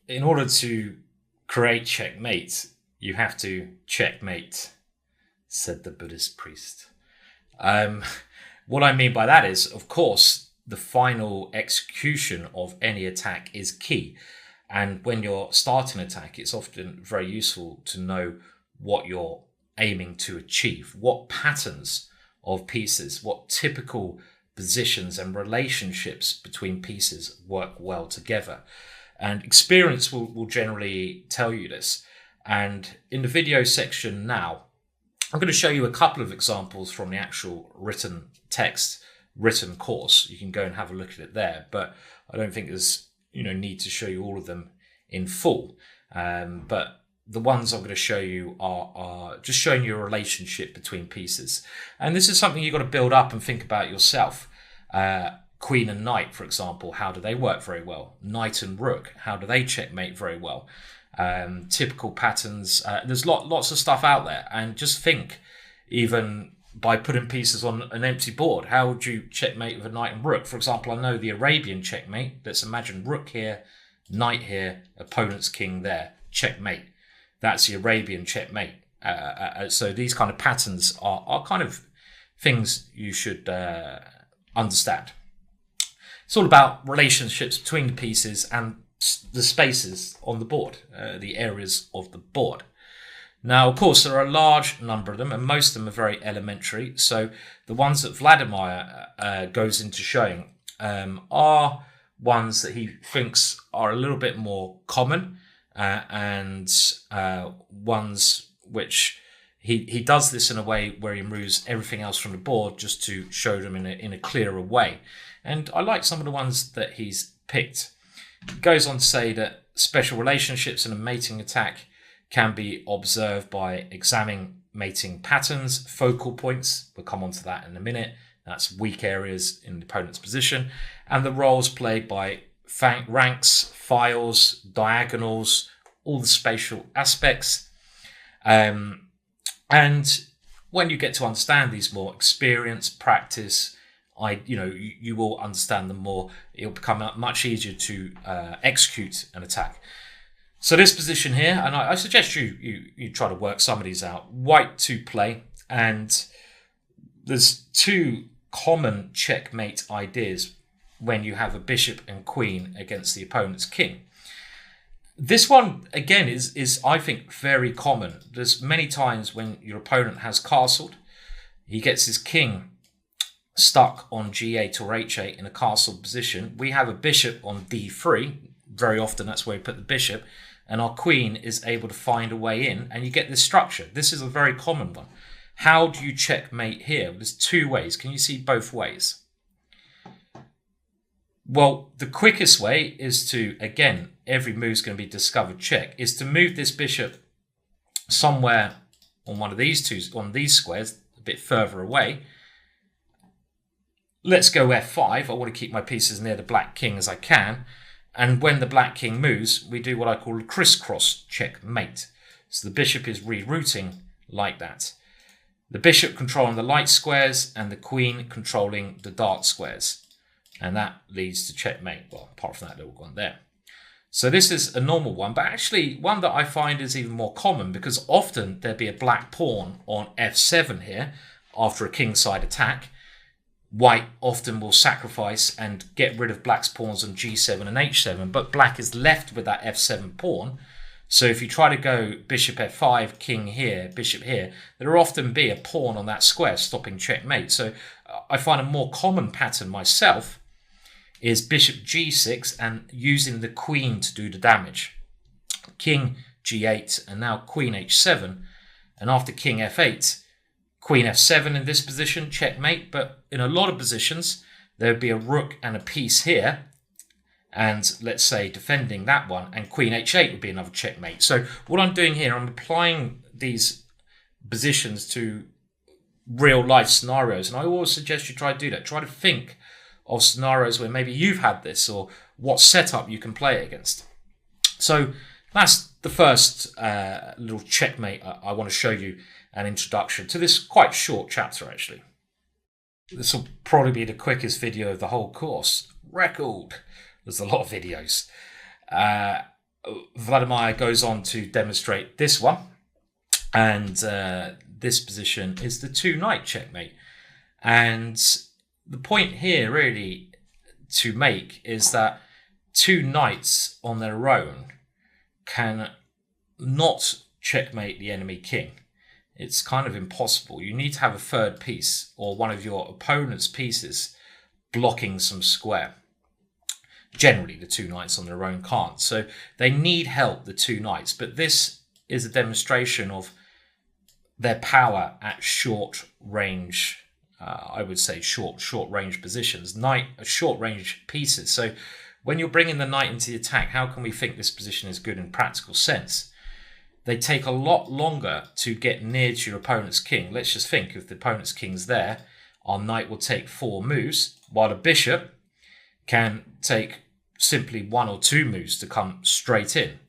In order to create checkmate, you have to checkmate, said the Buddhist priest. Um, what I mean by that is, of course, the final execution of any attack is key. And when you're starting an attack, it's often very useful to know what you're aiming to achieve, what patterns of pieces, what typical positions and relationships between pieces work well together. And experience will generally tell you this. And in the video section now, I'm going to show you a couple of examples from the actual written text, written course. You can go and have a look at it there, but I don't think there's need to show you all of them in full. But the ones I'm going to show you are just showing you a relationship between pieces. And this is something you've got to build up and think about yourself. Queen and knight, for example, how do they work very well? Knight and rook, how do they checkmate very well? Typical patterns. There's lots of stuff out there, and just think, even by putting pieces on an empty board, how would you checkmate with a knight and rook? For example, I know the Arabian checkmate. Let's imagine rook here, knight here, opponent's king there, checkmate. That's the Arabian checkmate. So these kind of patterns are kind of things you should understand. It's all about relationships between the pieces and the spaces on the board, the areas of the board. Now, of course, there are a large number of them, and most of them are very elementary. So the ones that Vladimir goes into showing are ones that he thinks are a little bit more common, and ones which he does this in a way where he removes everything else from the board just to show them in a clearer way. And I like some of the ones that he's picked. He goes on to say that special relationships in a mating attack can be observed by examining mating patterns, focal points. We'll come on to that in a minute. That's weak areas in the opponent's position. And the roles played by ranks, files, diagonals, all the spatial aspects. And when you get to understand these more, experience, practice, you will understand them more. It'll become much easier to execute an attack. So this position here, and I suggest you try to work some of these out. White to play, and there's two common checkmate ideas when you have a bishop and queen against the opponent's king. This one, again, is I think, very common. There's many times when your opponent has castled, he gets his king stuck on g8 or h8 in a castle position. We have a bishop on d3. Very often that's where we put the bishop. And our queen is able to find a way in, and you get this structure. This is a very common one. How do you checkmate here? There's two ways. Can you see both ways? Well, the quickest way is to, again, every move is going to be discovered check, is to move this bishop somewhere on one of these on these squares, a bit further away. Let's go f5. I want to keep my pieces near the black king as I can. And when the black king moves, we do what I call a crisscross checkmate. So the bishop is rerouting like that. The bishop controlling the light squares and the queen controlling the dark squares. And that leads to checkmate. Well, apart from that little one there. So this is a normal one, but actually one that I find is even more common, because often there'd be a black pawn on f7 here after a kingside attack. White often will sacrifice and get rid of black's pawns on g7 and h7, but black is left with that f7 pawn. So if you try to go bishop f5, king here, bishop here, there will often be a pawn on that square stopping checkmate. So I find a more common pattern myself is bishop g6 and using the queen to do the damage. King g8 and now queen h7, and after king f8, queen f7 in this position, checkmate. But in a lot of positions, there would be a rook and a piece here, and let's say defending that one, and queen h8 would be another checkmate. So what I'm doing here, I'm applying these positions to real life scenarios, and I always suggest you try to do that. Try to think of scenarios where maybe you've had this, or what setup you can play it against. So that's the first little checkmate I want to show you, an introduction to this quite short chapter actually. This will probably be the quickest video of the whole course. Record. There's a lot of videos. Vladimir goes on to demonstrate this one. And this position is the 2-knight checkmate. And the point here really to make is that 2 knights on their own can not checkmate the enemy king. It's kind of impossible. You need to have a third piece or one of your opponent's pieces blocking some square. Generally, the 2 knights on their own can't. So they need help, the 2 knights. But this is a demonstration of their power at short range. I would say short range positions. Short range pieces. So when you're bringing the knight into the attack, how can we think this position is good in practical sense? They take a lot longer to get near to your opponent's king. Let's just think, if the opponent's king's there, our knight will take 4 moves, while the bishop can take simply 1 or 2 moves to come straight in.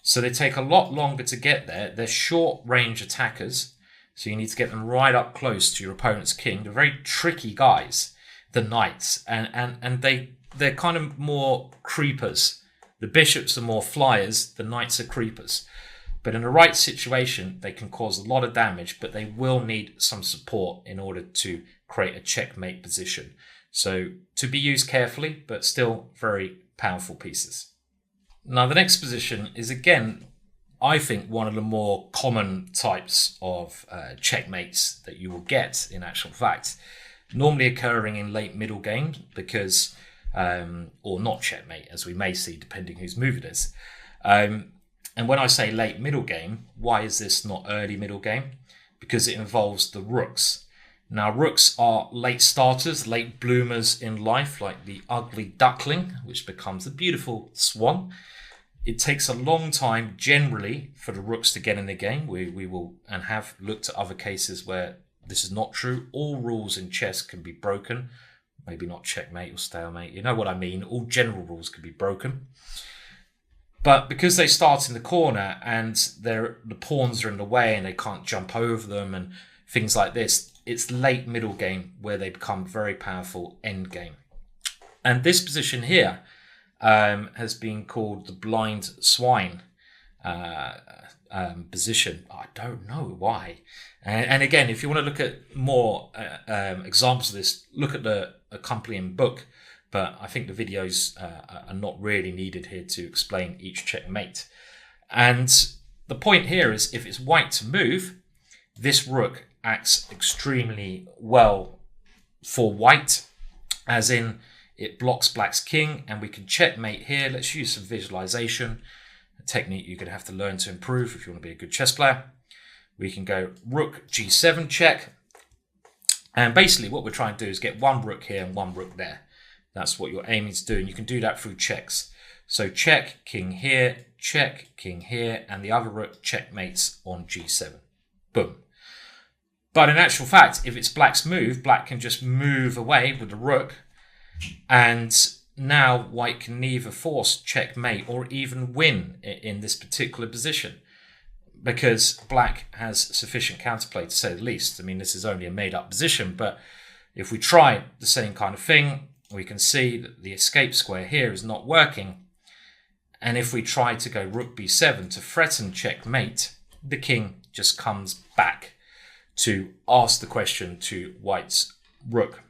So they take a lot longer to get there. They're short range attackers, so you need to get them right up close to your opponent's king. They're very tricky guys, the knights, and they're kind of more creepers. The bishops are more flyers, the knights are creepers. But in the right situation, they can cause a lot of damage, but they will need some support in order to create a checkmate position. So to be used carefully, but still very powerful pieces. Now the next position is, again, I think one of the more common types of checkmates that you will get in actual fact, normally occurring in late middle game because, or not checkmate, as we may see, depending whose move it is. And when I say late middle game, why is this not early middle game? Because it involves the rooks. Now, rooks are late starters, late bloomers in life, like the ugly duckling, which becomes a beautiful swan. It takes a long time, generally, for the rooks to get in the game. We will and have looked at other cases where this is not true. All rules in chess can be broken. Maybe not checkmate or stalemate. You know what I mean. All general rules can be broken. But because they start in the corner and the pawns are in the way and they can't jump over them and things like this, it's late middle game where they become very powerful end game. And this position here has been called the blind swine position. I don't know why. And again, if you want to look at more examples of this, look at the accompanying book. But I think the videos are not really needed here to explain each checkmate. And the point here is, if it's white to move, this rook acts extremely well for white, as in it blocks black's king, and we can checkmate here. Let's use some visualization, a technique you're going to have to learn to improve if you want to be a good chess player. We can go rook g7 check. And basically what we're trying to do is get one rook here and one rook there. That's what you're aiming to do, and you can do that through checks. So check, king here, check, king here, and the other rook checkmates on g7. Boom. But in actual fact, if it's black's move, black can just move away with the rook, and now white can neither force checkmate or even win in this particular position, because black has sufficient counterplay, to say the least. I mean, this is only a made-up position, but if we try the same kind of thing, we can see that the escape square here is not working. And if we try to go rook b7 to threaten checkmate, the king just comes back to ask the question to white's rook.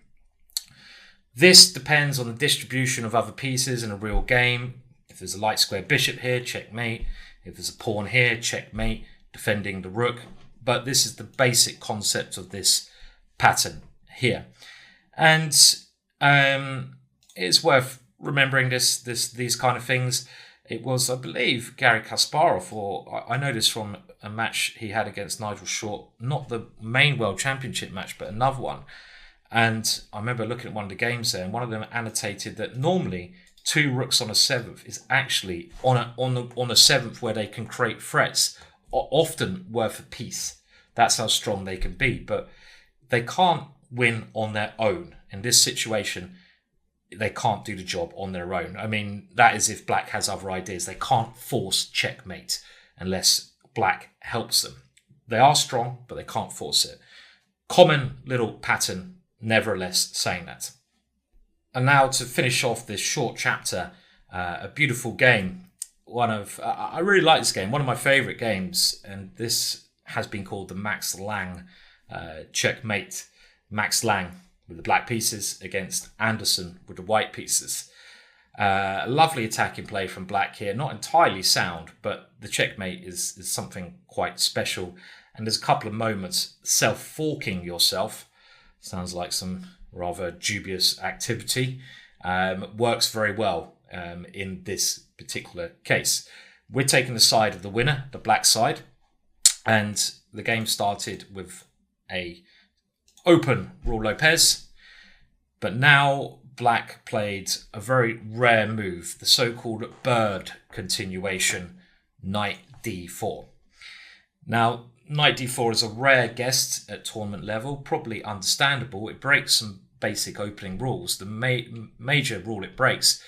This depends on the distribution of other pieces in a real game. If there's a light square bishop here, checkmate. If there's a pawn here, checkmate, defending the rook. But this is the basic concept of this pattern here. And it's worth remembering these kind of things. It was, I believe, Garry Kasparov, or I know this from a match he had against Nigel Short, not the main World Championship match, but another one. And I remember looking at one of the games there, and one of them annotated that normally 2 rooks on a 7th is actually on a 7th where they can create threats, often worth a piece. That's how strong they can be, but they can't win on their own. In this situation, they can't do the job on their own. I mean, that is if black has other ideas. They can't force checkmate unless black helps them. They are strong, but they can't force it. Common little pattern nevertheless saying that. And now to finish off this short chapter, a beautiful game. I really like this game, one of my favourite games, and this has been called the Max Lang checkmate. Max Lang with the black pieces against Anderson with the white pieces. A lovely attacking play from black here, not entirely sound, but the checkmate is something quite special. And there's a couple of moments, self-forking yourself, sounds like some rather dubious activity, works very well in this particular case. We're taking the side of the winner, the black side, and the game started with a open Ruy Lopez, but now black played a very rare move, the so-called bird continuation, knight d4. Now, knight d4 is a rare guest at tournament level, probably understandable. It breaks some basic opening rules. The major rule it breaks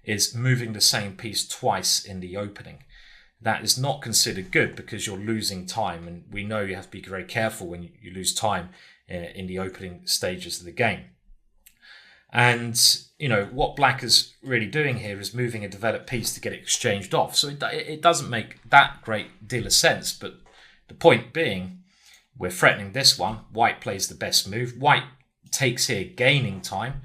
is moving the same piece twice in the opening. That is not considered good because you're losing time, and we know you have to be very careful when you lose time in the opening stages of the game. And, you know, what black is really doing here is moving a developed piece to get it exchanged off. So it doesn't make that great deal of sense. But the point being, we're threatening this one. White plays the best move. White takes here, gaining time.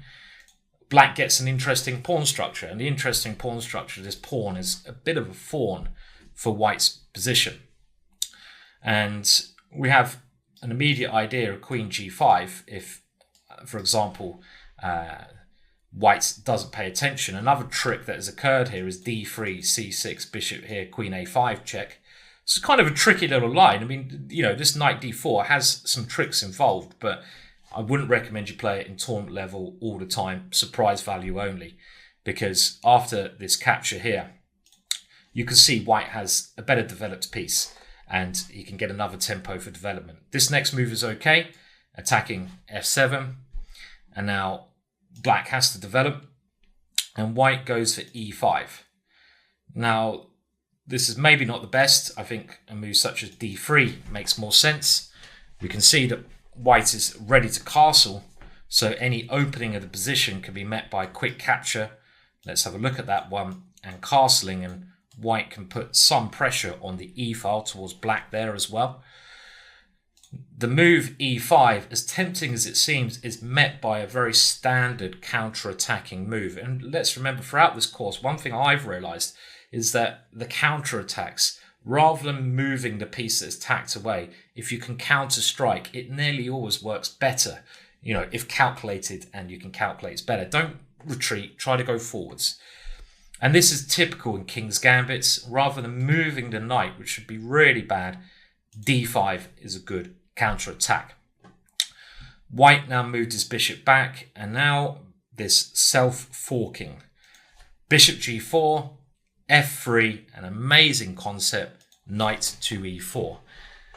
Black gets an interesting pawn structure. And the interesting pawn structure of this pawn is a bit of a fawn for white's position. And we have an immediate idea of queen g5 if, for example, white doesn't pay attention. Another trick that has occurred here is d3, c6, bishop here, queen a5 check. It's kind of a tricky little line. I mean, you know, this knight d4 has some tricks involved, but I wouldn't recommend you play it in tournament level all the time, surprise value only, because after this capture here, you can see white has a better developed piece and he can get another tempo for development. This next move is okay, attacking f7, and now black has to develop, and white goes for e5. Now, this is maybe not the best. I think a move such as d3 makes more sense. We can see that white is ready to castle, so any opening of the position can be met by a quick capture. Let's have a look at that one, and castling, and white can put some pressure on the e file towards black there as well. The move e5, as tempting as it seems, is met by a very standard counter-attacking move. And let's remember, throughout this course, one thing I've realized is that the counter-attacks, rather than moving the piece that's tacked away, if you can counter-strike, it nearly always works better. You know, if calculated and you can calculate, it's better. Don't retreat, try to go forwards. And this is typical in King's Gambits. Rather than moving the knight, which should be really bad, d5 is a good counter-attack. White now moved his bishop back, and now this self-forking. Bishop g4, f3, an amazing concept, knight to e4.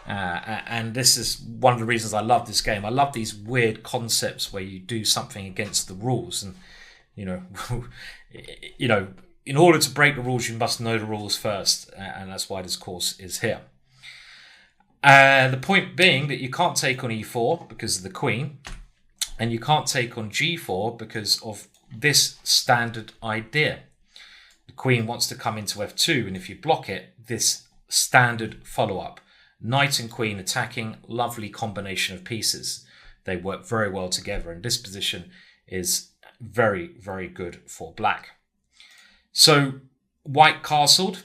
And this is one of the reasons I love this game. I love these weird concepts where you do something against the rules. And, you know, in order to break the rules, you must know the rules first. And that's why this course is here. The point being that you can't take on e4 because of the queen, and you can't take on g4 because of this standard idea. The queen wants to come into f2, and if you block it, this standard follow-up. Knight and queen attacking, lovely combination of pieces. They work very well together, and this position is very, very good for black. So white castled,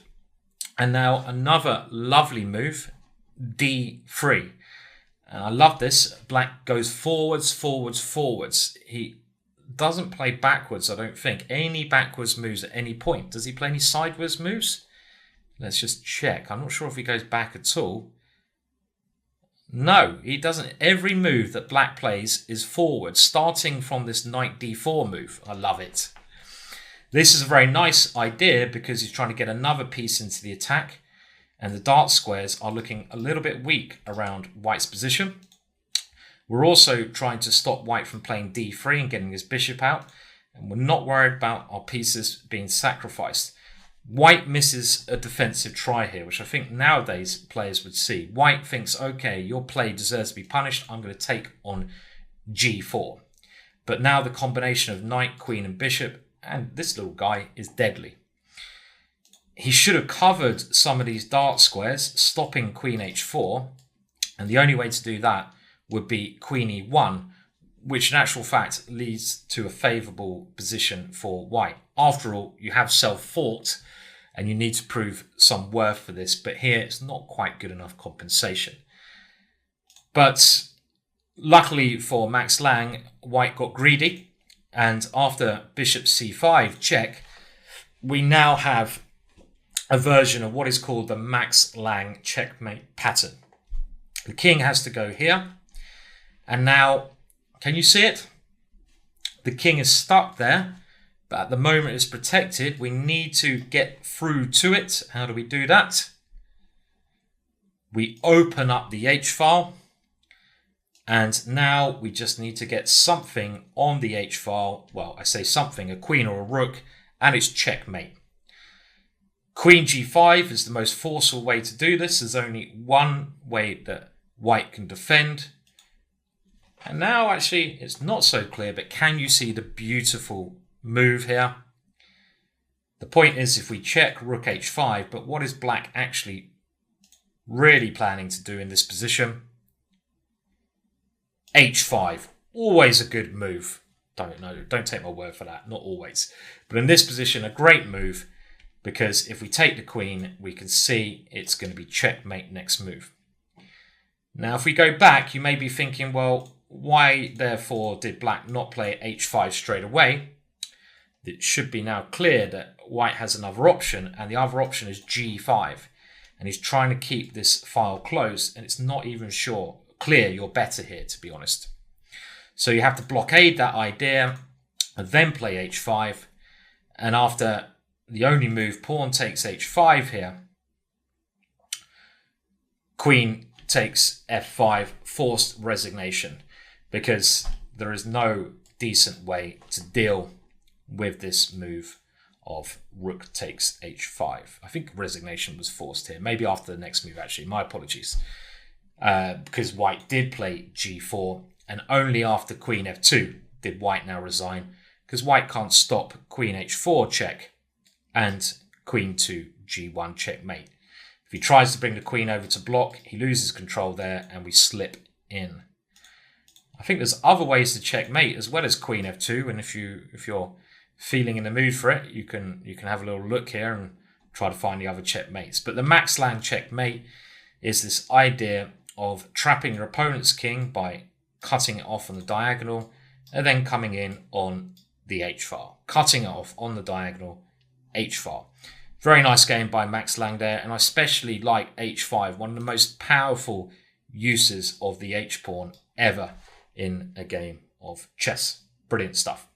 and now another lovely move, d3. And I love this. Black goes forwards, forwards, forwards. He doesn't play backwards, I don't think. Any backwards moves at any point. Does he play any sideways moves? Let's just check. I'm not sure if he goes back at all. No, he doesn't. Every move that black plays is forward, starting from this knight d4 move. I love it. This is a very nice idea because he's trying to get another piece into the attack, and the dart squares are looking a little bit weak around white's position. We're also trying to stop white from playing d3 and getting his bishop out, and we're not worried about our pieces being sacrificed. White misses a defensive try here, which I think nowadays players would see. White thinks, okay, your play deserves to be punished. I'm going to take on g4. But now the combination of knight, queen, and bishop, and this little guy, is deadly. He should have covered some of these dark squares, stopping queen h4. And the only way to do that would be queen e1, which in actual fact leads to a favourable position for white. After all, you have self-fought and you need to prove some worth for this, but here it's not quite good enough compensation. But luckily for Max Lang, white got greedy, and after bishop c5 check, we now have a version of what is called the Max Lang checkmate pattern. The king has to go here, and now, can you see it? The king is stuck there, but at the moment it's protected. We need to get through to it. How do we do that? We open up the h-file, and now we just need to get something on the h-file. Well, I say something, a queen or a rook, and it's checkmate. Queen g5 is the most forceful way to do this. There's only one way that white can defend. And now actually it's not so clear, but can you see the beautiful move here? The point is, if we check rook h5, but what is black actually really planning to do in this position? h5, always a good move. Don't take my word for that, not always. But in this position, a great move, because if we take the queen, we can see it's going to be checkmate next move. Now, if we go back, you may be thinking, well, why therefore did black not play h5 straight away? It should be now clear that white has another option, and the other option is g5. And he's trying to keep this file closed, and it's not even clear you're better here, to be honest. So you have to blockade that idea and then play h5. And after the only move, pawn takes h5 here, queen takes f5, forced resignation, because there is no decent way to deal with this move of rook takes h5. I think resignation was forced here, maybe after the next move actually, my apologies. Because white did play g4, and only after queen f2 did white now resign, because white can't stop queen h4 check and queen to g1 checkmate. If he tries to bring the queen over to block, he loses control there, and we slip in. I think there's other ways to checkmate as well as queen f2, and if you're feeling in the mood for it, you can have a little look here and try to find the other checkmates. But the Max Lang checkmate is this idea of trapping your opponent's king by cutting it off on the diagonal and then coming in on the h-file, cutting it off on the diagonal h-file. Very nice game by Max Lang there, and I especially like h5, one of the most powerful uses of the h-pawn ever in a game of chess. Brilliant stuff.